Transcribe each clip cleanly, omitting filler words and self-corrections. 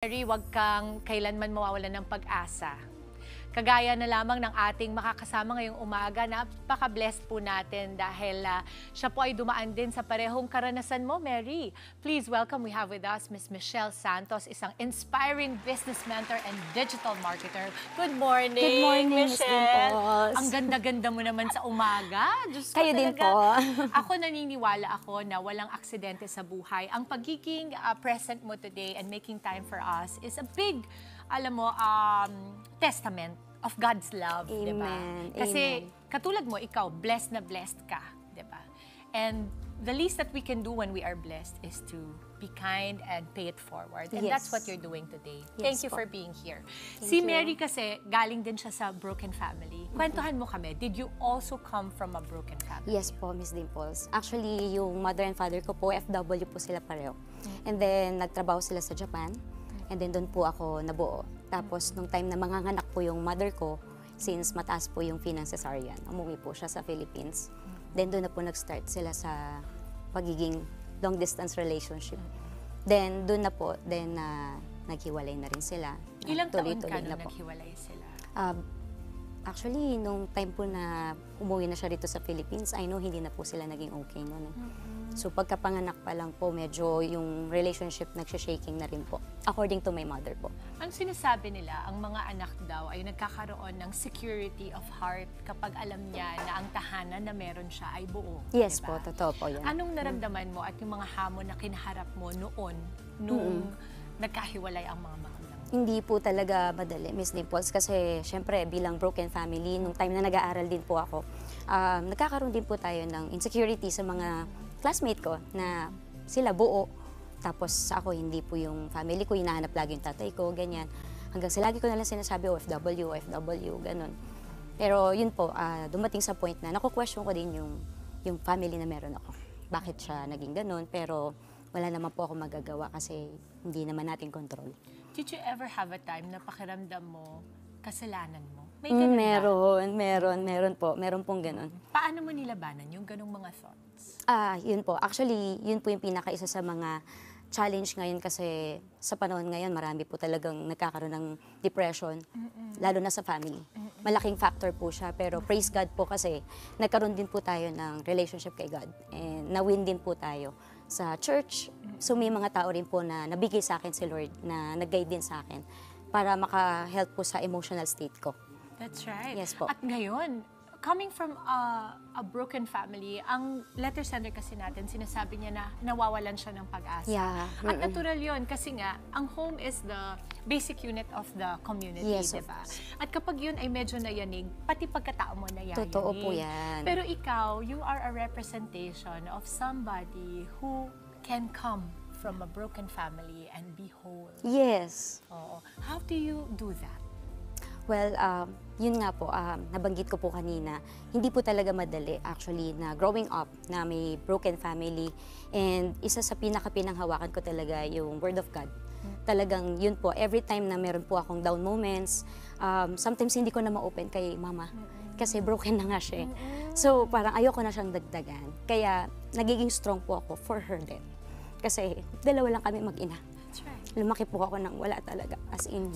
Mary, huwag kang kailanman mawawalan ng pag-asa. Kagaya na lamang ng ating makakasama ngayong umaga, napaka-blessed po natin dahil siya po ay dumaan din sa parehong karanasan mo, Mary. Please welcome, we have with us Ms. Michelle Santos, isang inspiring business mentor and digital marketer. Good morning, Good morning, Ms. Michelle. Dimples. Ang ganda-ganda mo naman sa umaga. Diyos ko, Kayo din talaga. po. Ako naniniwala ako na walang aksidente sa buhay. Ang pagiging present mo today and making time for us is a big, alam mo, testament of God's love, di ba? Amen. Kasi Amen. katulad mo, ikaw, blessed na blessed ka, di ba? And the least that we can do when we are blessed is to be kind and pay it forward. And that's Yes. what you're doing today. Yes Thank you po. for being here. Thank Si you. Mary kasi, galing din siya sa broken family. Kwentuhan mo kami, did you also come from a broken family? Yes po, Miss Dimples. Actually, yung mother and father ko po, FW po sila pareho. And then, nagtrabaho sila sa Japan. And then, doon po ako nabuo. Tapos, nung time na manganganak po yung mother ko, since mataas po yung finances cesarean, umuwi po siya sa Philippines. Then, doon na po nag-start sila sa pagiging long-distance relationship. Then, doon na po, naghiwalay na rin sila. Ilang taon Tuloy-tuloy ka na nung po. naghiwalay sila? Actually, nung time po na umuwi na siya rito sa Philippines, I know hindi na po sila naging okay noon. So pagkapanganak pa lang po, medyo yung relationship nagsha-shaking na rin po. According to my mother po. Ang sinasabi nila, ang mga anak daw ay nagkakaroon ng security of heart kapag alam niya na ang tahanan na meron siya ay buo. Yes diba? po, totoo po yan. Anong naramdaman mo at yung mga hamon na kinaharap mo noon, nung nagkahiwalay ang mga magulang? Hindi po talaga madali, Miss Dimples, kasi syempre bilang broken family, nung time na nag-aaral din po ako, nagkakaroon din po tayo ng insecurity sa mga classmate ko na sila buo. Tapos ako, hindi po yung family ko, hinahanap lagi yung tatay ko, ganyan. Hanggang sa lagi ko na lang sinasabi, OFW, OFW, ganun. Pero yun po, dumating sa point na naku-question ko din yung family na meron ako. Bakit siya naging ganun? Pero wala naman po ako magagawa kasi hindi naman natin control. Did you ever have a time na pakiramdam mo, kasalanan mo? May ganun ba? Meron po. Meron pong ganun. Paano mo nilabanan yung ganung mga thoughts? Yun po. Actually, yun po yung pinaka-isa sa mga challenge ngayon kasi sa panahon ngayon, marami po talagang nagkakaroon ng depression, lalo na sa family. Malaking factor po siya, pero praise God po kasi nagkaroon din po tayo ng relationship kay God. And na-win din po tayo sa church. So may mga tao rin po na nabigay sa akin si Lord, na nag-guide din sa akin para maka-help po sa emotional state ko. That's right. Yes po. At ngayon, coming from a broken family, ang letter sender kasi natin, sinasabi niya na nawawalan siya ng pag-asa. Yeah. At natural yun kasi nga, ang home is the basic unit of the community, Yes, of diba? course. At kapag yun ay medyo nayanig, pati pagkatao mo nayayanig. Totoo po yan. Pero ikaw, you are a representation of somebody who can come from a broken family and be whole. Yes. Oo. How do you do that? Well, yun nga po, nabanggit ko po kanina, hindi po talaga madali actually na growing up na may broken family, and isa sa pinaka-pinanghawakan ko talaga yung Word of God. Talagang yun po, every time na meron po akong down moments, sometimes hindi ko na ma-open kay mama kasi broken na nga siya. So parang ayoko na siyang dagdagan. Kaya nagiging strong po ako for her din. Kasi dalawa lang kami mag-ina. That's right. Lumaki po ako nang wala talaga, as in.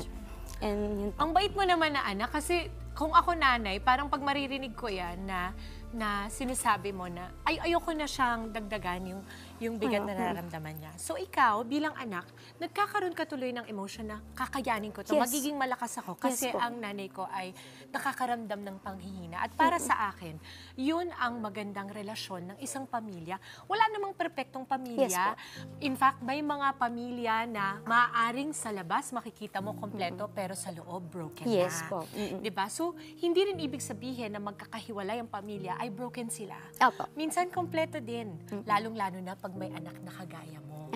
And yun, Ang bait mo naman na anak kasi kung ako nanay, parang pag maririnig ko yan na sinasabi mo na ayoko na siyang dagdagan yung bigat na nararamdaman niya. So ikaw, bilang anak, nagkakaroon ka tuloy ng emotion na kakayanin ko to, Yes. magiging malakas ako kasi Yes po. ang nanay ko ay nakakaramdam ng panghihina. At para sa akin, yun ang magandang relasyon ng isang pamilya. Wala namang perpektong pamilya. Yes po. In fact, may mga pamilya na maaaring sa labas makikita mo kompleto pero sa loob broken Yes na. po. 'Di ba? So, hindi rin ibig sabihin na magkakahiwalay ang pamilya ay broken sila. Opo. Minsan kompleto din, lalong-lalo na pag may anak na kagaya mo.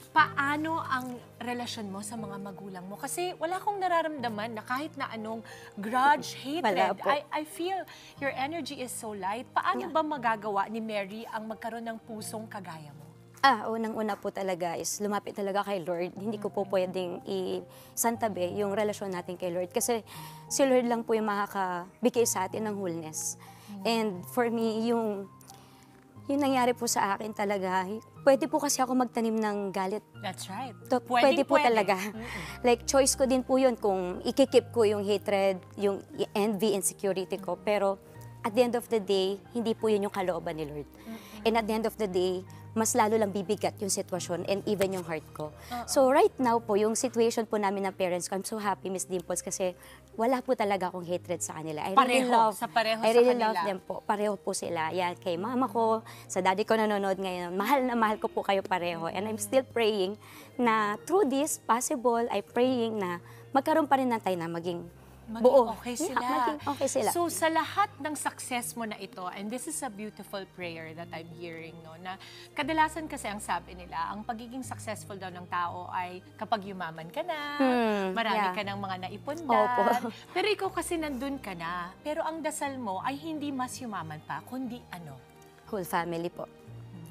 Paano ang relasyon mo sa mga magulang mo? Kasi wala akong nararamdaman na kahit na anong grudge, hatred. Wala po. I feel your energy is so light. Paano ba magagawa ni Mary ang magkaroon ng pusong kagaya mo? Unang-una po talaga is lumapit talaga kay Lord. Hindi ko po pwedeng isantabi yung relasyon natin kay Lord. Kasi si Lord lang po yung makakabigay sa atin ng wholeness. And for me, yung yung nangyari po sa akin talaga, pwede po kasi ako magtanim ng galit. That's right. Pwede po talaga. Like, choice ko din po yun kung ikikip ko yung hatred, yung envy, insecurity ko. Pero at the end of the day, hindi po yun yung kalooban ni Lord. And at the end of the day, mas lalo lang bibigat yung sitwasyon and even yung heart ko. So right now po, yung situation po namin ng parents ko, I'm so happy, Miss Dimples, kasi wala po talaga akong hatred sa kanila. I really love them po. Pareho po sila. Yan, kay mama ko, sa daddy ko nanonood ngayon, mahal na mahal ko po kayo pareho. And I'm still praying na through this possible, I'm praying na magkaroon pa rin ng tayo na maging buo. Okay sila. Maging okay sila. So, sa lahat ng success mo na ito, and this is a beautiful prayer that I'm hearing, no, na kadalasan kasi ang sabi nila, ang pagiging successful daw ng tao ay kapag yumaman ka na, marami ka ng mga naipundan. Pero ikaw kasi nandun ka na. Pero ang dasal mo ay hindi mas yumaman pa, kundi ano? Whole family po.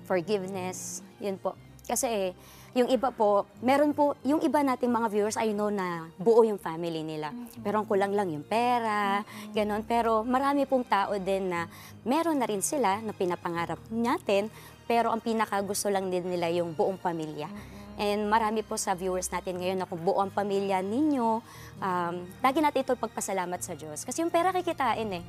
Forgiveness, yun po. Kasi yung iba po, meron po, yung iba nating mga viewers, I know na buo yung family nila. Pero ang kulang lang yung pera, ganon. Pero marami pong tao din na meron na rin sila na pinapangarap natin, pero ang pinaka gusto lang din nila yung buong pamilya. And marami po sa viewers natin ngayon na kung buo ang pamilya ninyo, lagi natin ito pagpasalamat sa Diyos. Kasi yung pera kikitain eh.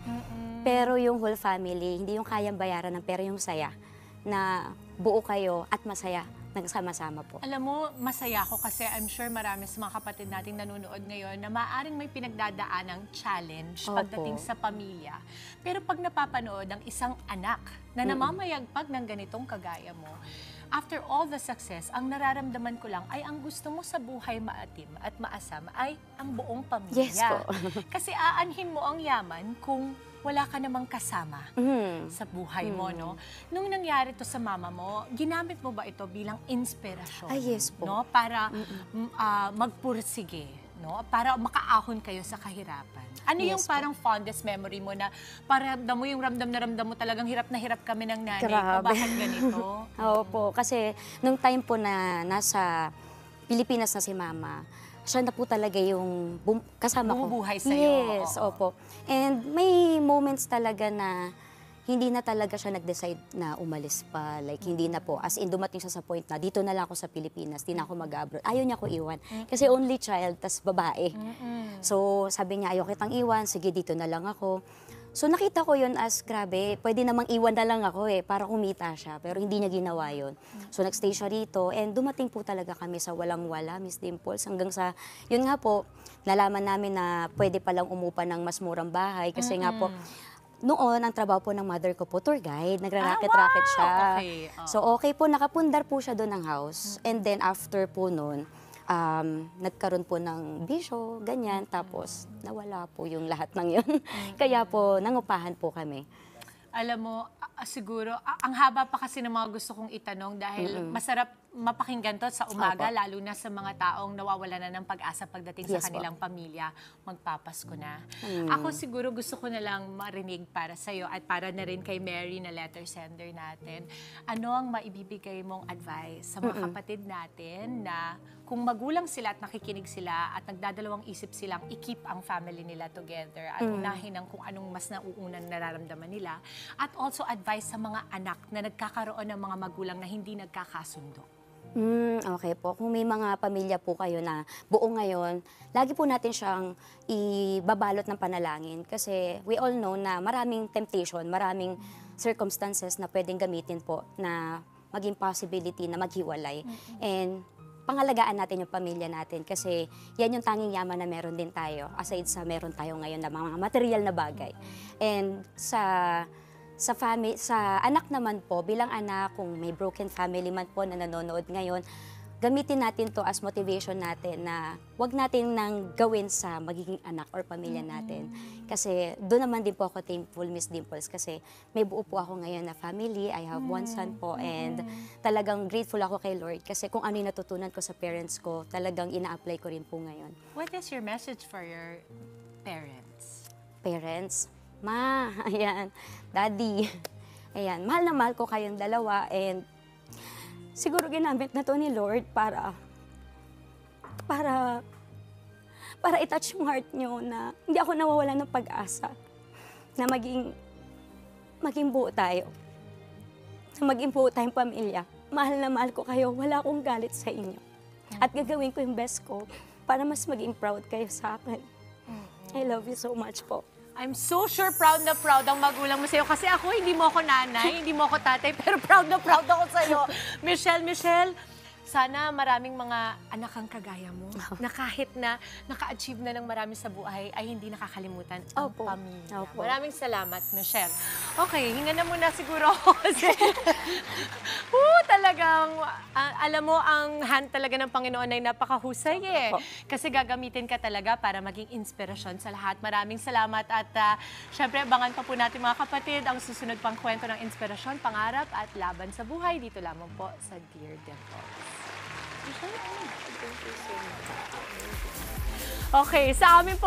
Pero yung whole family, hindi yung kayang bayaran ng pera, yung saya na buo kayo at masaya nagsama-sama po. Alam mo, masaya ako kasi I'm sure marami sa mga kapatid nating nanonood ngayon na maaaring may pinagdadaanang challenge pagdating sa pamilya. Pero pag napapanood ang isang anak na namamayagpag ng ganitong kagaya mo, after all the success, ang nararamdaman ko lang ay ang gusto mo sa buhay maatim at maasam ay ang buong pamilya. Yes po. Kasi aanhin mo ang yaman kung wala ka namang kasama sa buhay mo, no? Nung nangyari to sa mama mo, ginamit mo ba ito bilang inspirasyon? Ay, yes po. No? Para magpursige, no? Para makaahon kayo sa kahirapan. Ano yung parang fondest memory mo na paramdam mo yung ramdam na ramdam mo talagang hirap na hirap kami ng nanay ko? Bakit ganito? Opo, kasi nung time po na nasa Pilipinas na si mama, siya na po talaga yung kasama ko. Bumubuhay sa'yo. Yes, opo. And may moments talaga na hindi na talaga siya nag-decide na umalis pa. Like, hindi na po. As in, dumating siya sa point na dito na lang ako sa Pilipinas, di na ako mag-abroad. Ayaw niya ko iwan. Kasi only child, tas babae. So, sabi niya, ayaw kitang iwan. Sige, dito na lang ako. So, nakita ko yun as, grabe, pwede namang iwan na lang ako para kumita siya. Pero hindi niya ginawa yun. So, nag-stay siya rito. And dumating po talaga kami sa walang-wala, Miss Dimples. Hanggang sa, yun nga po, nalaman namin na pwede palang umupa ng mas murang bahay. Kasi nga po, noon, ang trabaho po ng mother ko po, tour guide. Nagra-racket-racket siya. Okay. So, okay po, nakapundar po siya doon ng house. And then, after po noon, nagkaroon po ng bisyo, ganyan. Tapos, nawala po yung lahat ng yun. Kaya po, nangupahan po kami. Alam mo, siguro, ang haba pa kasi ng mga gusto kong itanong dahil masarap mapakinggan to sa umaga, lalo na sa mga taong nawawala na ng pag-asa pagdating sa kanilang pamilya, magpapasko na. Ako siguro gusto ko na lang marinig para sa'yo at para na rin kay Mary na letter sender natin. Ano ang maibibigay mong advice sa mga kapatid natin na kung magulang sila at nakikinig sila at nagdadalawang isip silang i-keep ang family nila together at unahin ang kung anong mas nauunang nararamdaman nila, at also advice sa mga anak na nagkakaroon ng mga magulang na hindi nagkakasundo? Okay po. Kung may mga pamilya po kayo na buo ngayon, lagi po natin siyang ibabalot ng panalangin kasi we all know na maraming temptation, maraming circumstances na pwedeng gamitin po na maging possibility na maghiwalay. And pangalagaan natin yung pamilya natin kasi yan yung tanging yaman na meron din tayo aside sa meron tayo ngayon na mga material na bagay. And sa anak naman po, bilang anak, kung may broken family man po na nanonood ngayon, gamitin natin to as motivation natin na wag natin nang gawin sa magiging anak or pamilya natin. Kasi doon naman din po ako thankful, Miss Dimples, kasi may buo po ako ngayon na family. I have one son po and talagang grateful ako kay Lord kasi kung ano yung natutunan ko sa parents ko, talagang ina-apply ko rin po ngayon. What is your message for your parents? Parents, Ma, ayan, Daddy, ayan, mahal na mahal ko kayong dalawa and siguro ginamit na to ni Lord para i-touch yung heart nyo na hindi ako nawawalan ng pag-asa na maging buo tayo. na maging po tayong pamilya. Mahal na mahal ko kayo. Wala akong galit sa inyo. At gagawin ko yung best ko para mas maging proud kayo sa akin. I love you so much po. I'm so sure proud na proud ang magulang mo sa'yo. Kasi ako, hindi mo ako nanay, hindi mo ako tatay, pero proud na proud ako sa'yo. Michelle, sana maraming mga anak ang kagaya mo na kahit na naka-achieve na ng marami sa buhay ay hindi nakakalimutan ang Opo. pamilya. Opo. Maraming salamat, Michelle. Okay, hinga na muna siguro ako kasi talagang, alam mo, ang hand talaga ng Panginoon ay napakahusay eh. Opo. Kasi gagamitin ka talaga para maging inspirasyon sa lahat. Maraming salamat at syempre, abangan pa po natin mga kapatid ang susunod pang kwento ng inspirasyon, pangarap at laban sa buhay. Dito lamang po sa Dear Dimples. Okay, sa amin po